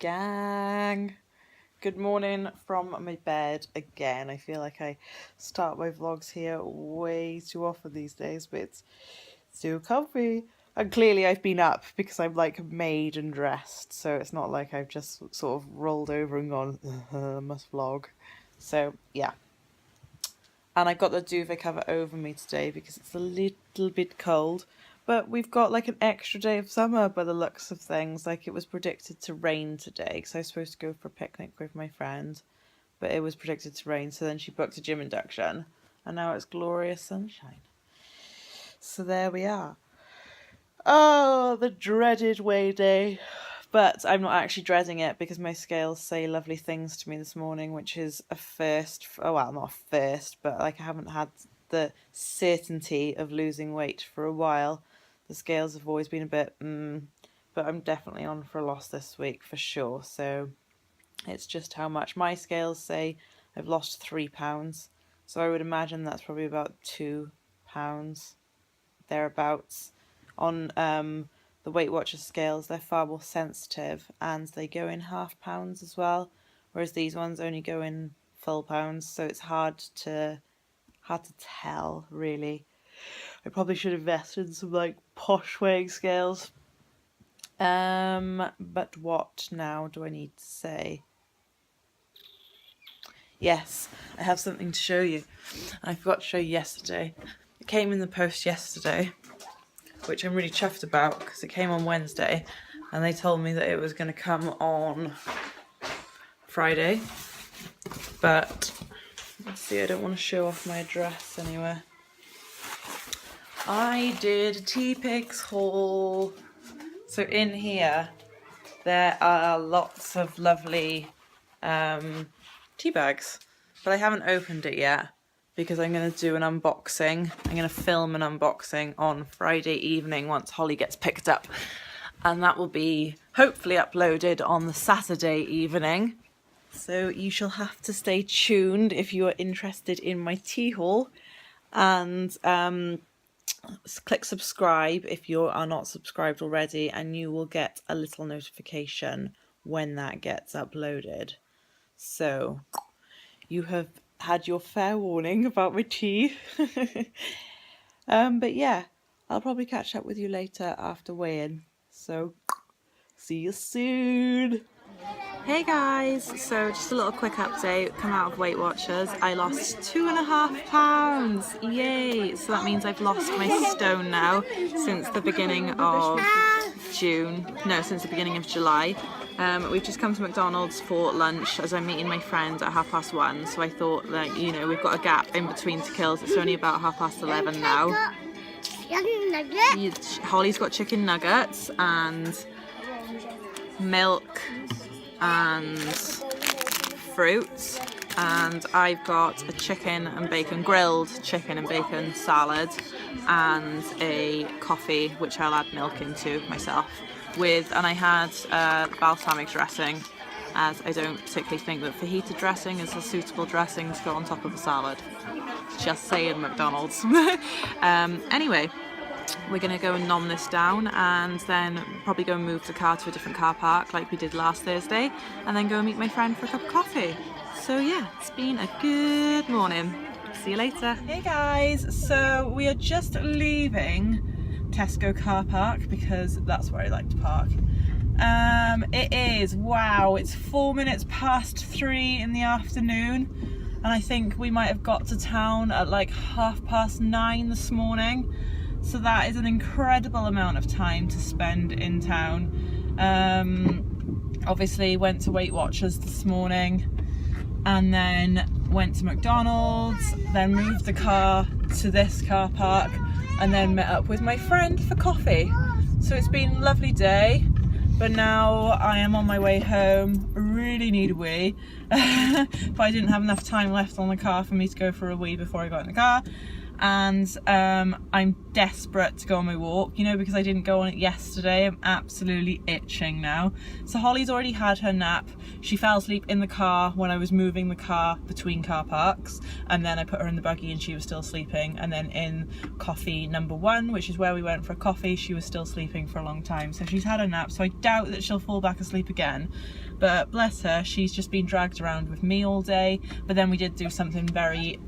gang. Good morning from my bed again. I feel like I start my vlogs here way too often these days, but it's too comfy. And clearly I've been up because I'm like made and dressed, so it's not like I've just sort of rolled over and gone, must vlog. So yeah. And I've got the duvet cover over me today because it's a little bit cold. But we've got like an extra day of summer by the looks of things. Like it was predicted to rain today because I was supposed to go for a picnic with my friend. But it was predicted to rain, so then she booked a gym induction. And now it's glorious sunshine. So there we are. Oh, the dreaded weigh day. But I'm not actually dreading it because my scales say lovely things to me this morning, which is a first. Oh, well, not a first, but like I haven't had the certainty of losing weight for a while. The scales have always been a bit, but I'm definitely on for a loss this week for sure. So it's just how much. My scales say I've lost 3 pounds. So I would imagine that's probably about 2 pounds, thereabouts. On the Weight Watchers scales, they're far more sensitive and they go in half pounds as well, whereas these ones only go in full pounds, so it's hard to tell really. I probably should invest in some like posh weighing scales. But what now do I need to say? Yes, I have something to show you. I forgot to show you yesterday. It came in the post yesterday, which I'm really chuffed about because it came on Wednesday and they told me that it was going to come on Friday. But let's see, I don't want to show off my address anywhere. I did a Teapigs haul. So in here there are lots of lovely tea bags, but I haven't opened it yet because I'm going to do an unboxing. I'm going to film an unboxing on Friday evening once Holly gets picked up. And that will be hopefully uploaded on the Saturday evening. So you shall have to stay tuned if you are interested in my tea haul. And click subscribe if you are not subscribed already, and you will get a little notification when that gets uploaded. So you have had your fair warning about my tea. But yeah, I'll probably catch up with you later after weigh-in. So see you soon. Hey guys, so just a little quick update, come out of Weight Watchers. I lost 2.5 pounds, yay! So that means I've lost my stone now since the beginning of since the beginning of July. We've just come to McDonald's for lunch as I'm meeting my friend at 1:30, so I thought that, you know, we've got a gap in between to kills. It's only about 11:30 now. Holly's got chicken nuggets and milk and fruit, and I've got a chicken and bacon, grilled chicken and bacon salad, and a coffee which I'll add milk into myself with, and I had balsamic dressing, as I don't particularly think that fajita dressing is a suitable dressing to go on top of a salad. Just saying, McDonald's. Anyway, we're going to go and nom this down and then probably go and move the car to a different car park like we did last Thursday, and then go and meet my friend for a cup of coffee. So yeah, it's been a good morning. See you later. Hey guys, so we are just leaving Tesco car park because that's where I like to park. It is, wow, it's 4 minutes past 3 in the afternoon, and I think we might have got to town at like 9:30 this morning. So that is an incredible amount of time to spend in town. Obviously went to Weight Watchers this morning and then went to McDonald's, then moved the car to this car park and then met up with my friend for coffee. So it's been a lovely day, but now I am on my way home. I really need a wee. But I didn't have enough time left on the car for me to go for a wee before I got in the car. and I'm desperate to go on my walk, you know, because I didn't go on it yesterday. I'm absolutely itching now. So Holly's already had her nap. She fell asleep in the car when I was moving the car between car parks, and then I put her in the buggy and she was still sleeping, and then in coffee number 1, which is where we went for a coffee, she was still sleeping for a long time. So she's had a nap, so I doubt that she'll fall back asleep again. But bless her, she's just been dragged around with me all day. But then we did do something very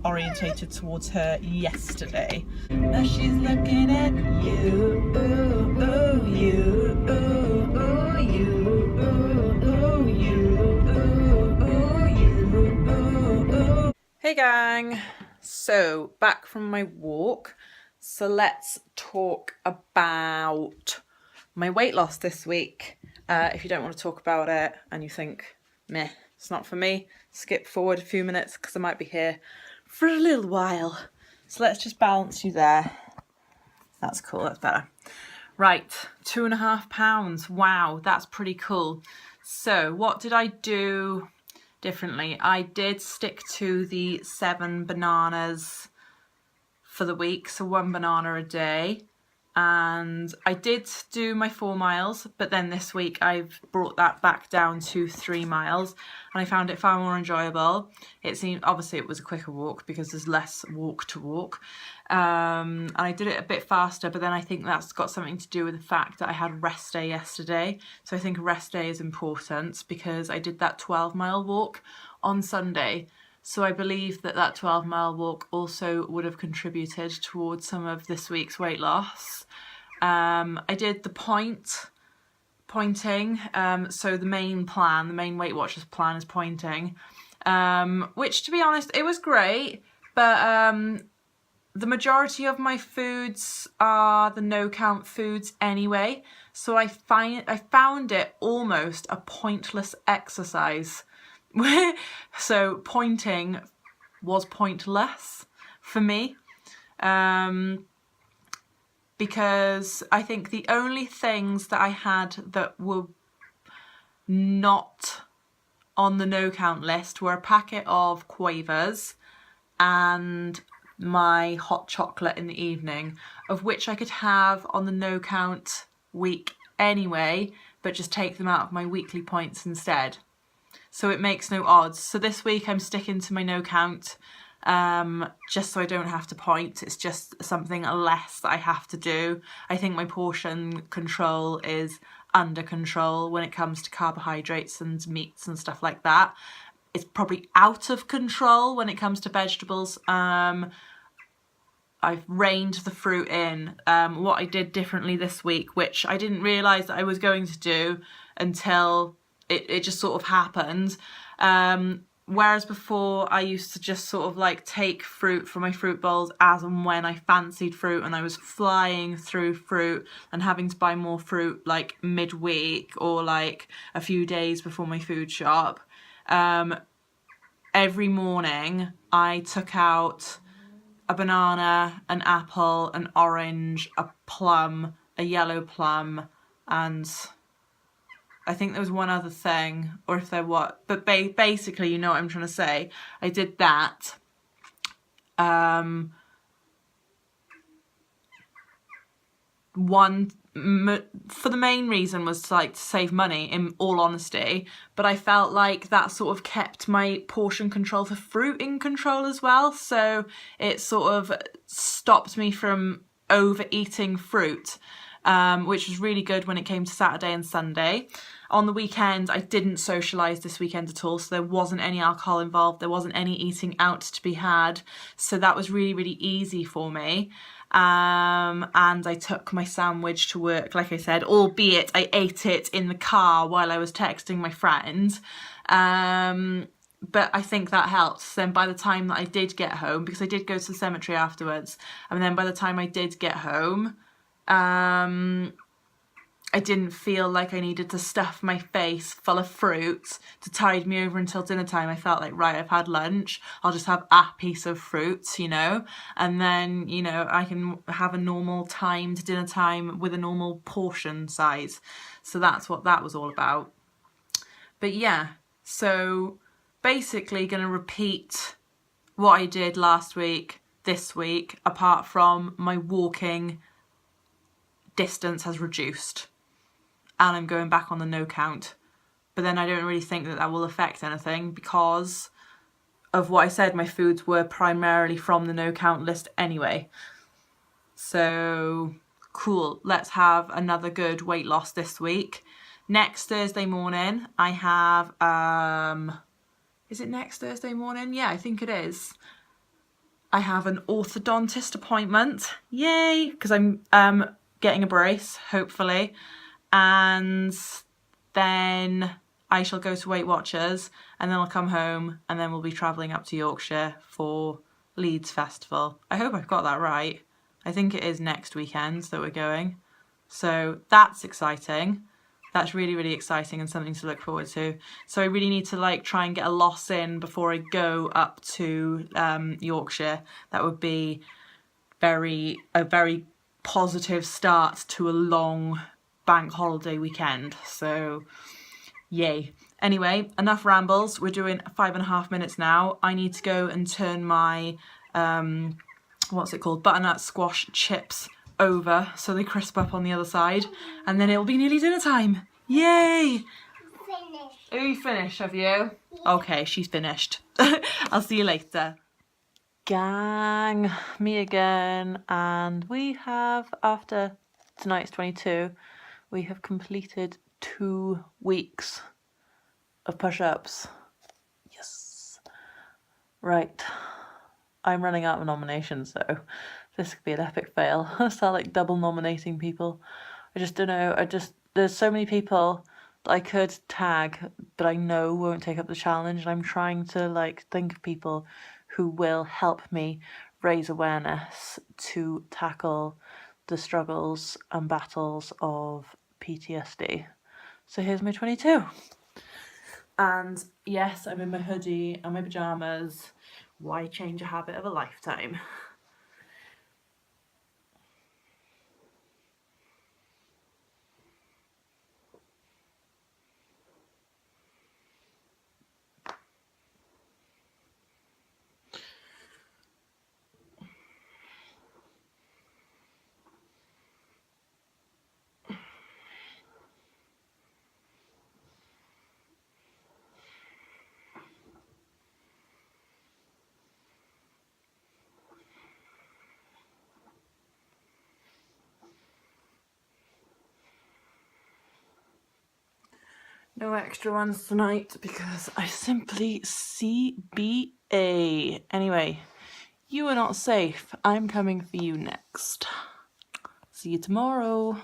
orientated towards her yesterday. Now she's looking at you, ooh, ooh, you, ooh, ooh, you, ooh, ooh, you, ooh, ooh, you, ooh, ooh. Hey gang, so back from my walk. So let's talk about my weight loss this week. If you don't want to talk about it and you think, meh, it's not for me, skip forward a few minutes because I might be here for a little while. So let's just balance you there. That's cool, that's better. Right, 2.5 pounds. Wow, that's pretty cool. So what did I do differently? I did stick to the 7 bananas for the week, so 1 banana a day. And I did do my 4 miles, but then this week I've brought that back down to 3 miles, and I found it far more enjoyable. It seemed, obviously it was a quicker walk because there's less walk to walk, and I did it a bit faster, but then I think that's got something to do with the fact that I had rest day yesterday. So I think rest day is important because I did that 12-mile walk on Sunday. So I believe that that 12-mile walk also would have contributed towards some of this week's weight loss. I did the pointing, so the main plan, the main Weight Watchers plan is pointing, which to be honest, it was great, but the majority of my foods are the no-count foods anyway, so I found it almost a pointless exercise. So pointing was pointless for me, because I think the only things that I had that were not on the no count list were a packet of Quavers and my hot chocolate in the evening, of which I could have on the no count week anyway, but just take them out of my weekly points instead. So it makes no odds. So this week I'm sticking to my no count, just so I don't have to point. It's just something less that I have to do. I think my portion control is under control when it comes to carbohydrates and meats and stuff like that. It's probably out of control when it comes to vegetables. I've reined the fruit in. What I did differently this week, which I didn't realise that I was going to do until it just sort of happened. Whereas before I used to just sort of like take fruit from my fruit bowls as and when I fancied fruit, and I was flying through fruit and having to buy more fruit like midweek or like a few days before my food shop. Every morning I took out a banana, an apple, an orange, a plum, a yellow plum, and I think there was one other thing, or if there was, but basically, you know what I'm trying to say. I did that. For the main reason was to save money, in all honesty, but I felt like that sort of kept my portion control for fruit in control as well. So it sort of stopped me from overeating fruit, which was really good when it came to Saturday and Sunday. On the weekend, I didn't socialise this weekend at all, so there wasn't any alcohol involved, there wasn't any eating out to be had, so that was really, really easy for me. And I took my sandwich to work, like I said, albeit I ate it in the car while I was texting my friend. But I think that helped. Then by the time that I did get home, because I did go to the cemetery afterwards, and then by the time I did get home, I didn't feel like I needed to stuff my face full of fruit to tide me over until dinner time. I felt like, right, I've had lunch, I'll just have a piece of fruit, you know, and then, you know, I can have a normal timed dinner time with a normal portion size. So that's what that was all about. But yeah, so basically going to repeat what I did last week this week, apart from my walking distance has reduced and I'm going back on the no count. But then I don't really think that that will affect anything because of what I said, my foods were primarily from the no count list anyway. So cool, let's have another good weight loss this week. Next Thursday morning I have is it next Thursday morning? Yeah, I think it is. I have an orthodontist appointment. Yay! Because I'm getting a brace, hopefully. And then I shall go to Weight Watchers and then I'll come home and then we'll be travelling up to Yorkshire for Leeds Festival. I hope I've got that right. I think it is next weekend that we're going. So that's exciting. That's really, really exciting and something to look forward to. So I really need to like try and get a loss in before I go up to Yorkshire. That would be a very positive start to a long bank holiday weekend. So yay. Anyway, enough rambles. We're doing 5.5 minutes now. I need to go and turn my what's it called, butternut squash chips over so they crisp up on the other side, and then it'll be nearly dinner time. Yay! Finished. Oh, you finished, have you? Okay, she's finished. I'll see you later. Gang, me again, and we have, after tonight's 22, we have completed 2 weeks of push-ups. Yes. Right. I'm running out of nominations, so this could be an epic fail. I start like double nominating people. I just don't know. There's so many people that I could tag, but I know won't take up the challenge. And I'm trying to like think of people who will help me raise awareness to tackle the struggles and battles of PTSD. So here's my 22. And yes, I'm in my hoodie and my pajamas. Why change a habit of a lifetime? No extra ones tonight because I simply CBA. Anyway, you are not safe. I'm coming for you next. See you tomorrow.